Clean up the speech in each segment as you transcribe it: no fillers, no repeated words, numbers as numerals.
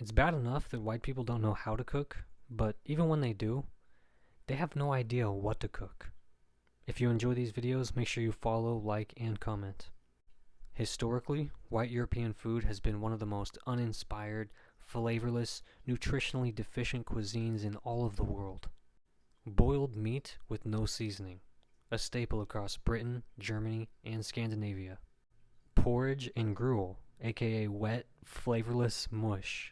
It's bad enough that white people don't know how to cook, but even when they do, they have no idea what to cook. If you enjoy these videos, make sure you follow, like, and comment. Historically, white European food has been one of the most uninspired, flavorless, nutritionally deficient cuisines in all of the world. Boiled meat with no seasoning, a staple across Britain, Germany, and Scandinavia. Porridge and gruel, aka wet, flavorless mush.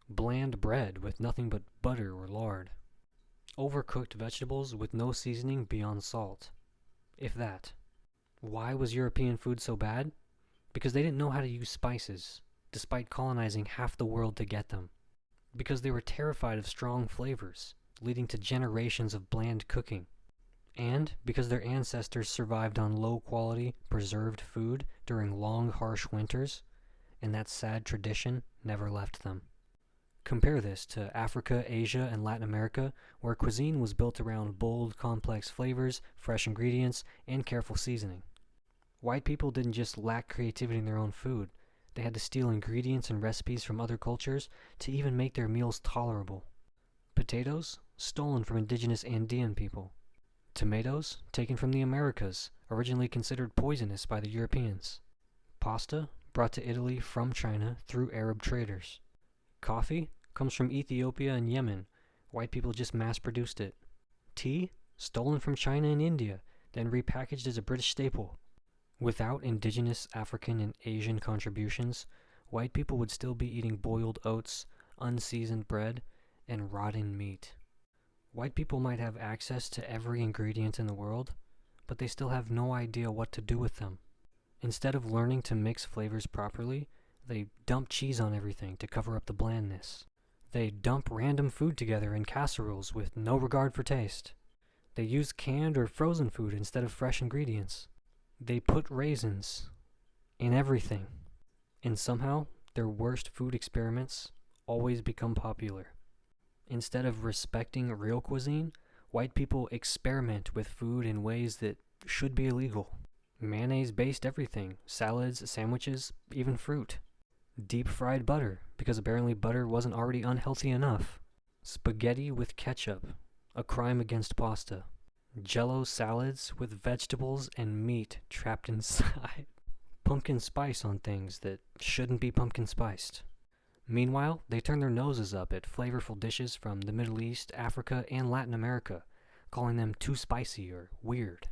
Bland bread with nothing but butter or lard. Overcooked vegetables with no seasoning beyond salt. If that. Why was European food so bad? Because they didn't know how to use spices, despite colonizing half the world to get them. Because they were terrified of strong flavors, leading to generations of bland cooking. And because their ancestors survived on low-quality, preserved food during long, harsh winters, and that sad tradition never left them. Compare this to Africa, Asia, and Latin America, where cuisine was built around bold, complex flavors, fresh ingredients, and careful seasoning. White people didn't just lack creativity in their own food, they had to steal ingredients and recipes from other cultures to even make their meals tolerable. Potatoes, stolen from indigenous Andean people. Tomatoes, taken from the Americas, originally considered poisonous by the Europeans. Pasta, brought to Italy from China through Arab traders. Coffee comes from Ethiopia and Yemen. White people just mass-produced it. Tea, stolen from China and India, then repackaged as a British staple. Without indigenous African and Asian contributions, white people would still be eating boiled oats, unseasoned bread, and rotten meat. White people might have access to every ingredient in the world, but they still have no idea what to do with them. Instead of learning to mix flavors properly, they dump cheese on everything to cover up the blandness. They dump random food together in casseroles with no regard for taste. They use canned or frozen food instead of fresh ingredients. They put raisins in everything. And somehow, their worst food experiments always become popular. Instead of respecting real cuisine, white people experiment with food in ways that should be illegal. Mayonnaise-based everything, salads, sandwiches, even fruit. Deep-fried butter, because apparently butter wasn't already unhealthy enough. Spaghetti with ketchup, a crime against pasta. Jell-O salads with vegetables and meat trapped inside. Pumpkin spice on things that shouldn't be pumpkin spiced. Meanwhile, they turn their noses up at flavorful dishes from the Middle East, Africa, and Latin America, calling them too spicy or weird.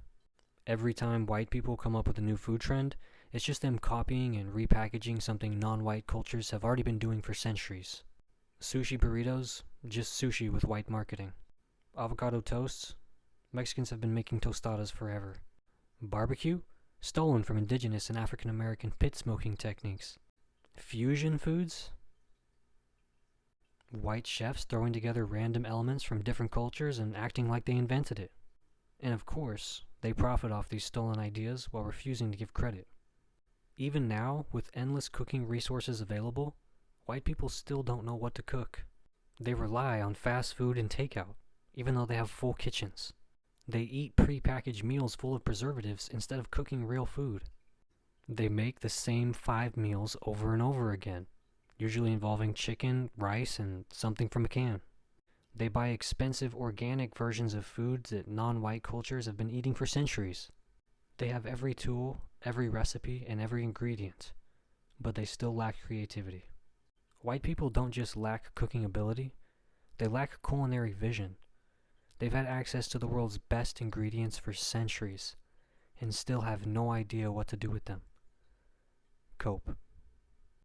Every time white people come up with a new food trend, it's just them copying and repackaging something non-white cultures have already been doing for centuries. Sushi burritos, just sushi with white marketing. Avocado toasts, Mexicans have been making tostadas forever. Barbecue, stolen from indigenous and African American pit smoking techniques. Fusion foods, white chefs throwing together random elements from different cultures and acting like they invented it. And of course, they profit off these stolen ideas while refusing to give credit. Even now, with endless cooking resources available, white people still don't know what to cook. They rely on fast food and takeout, even though they have full kitchens. They eat pre-packaged meals full of preservatives instead of cooking real food. They make the same 5 meals over and over again, usually involving chicken, rice, and something from a can. They buy expensive organic versions of foods that non-white cultures have been eating for centuries. They have every tool, every recipe, and every ingredient, but they still lack creativity. White people don't just lack cooking ability, they lack culinary vision. They've had access to the world's best ingredients for centuries, and still have no idea what to do with them. Cope.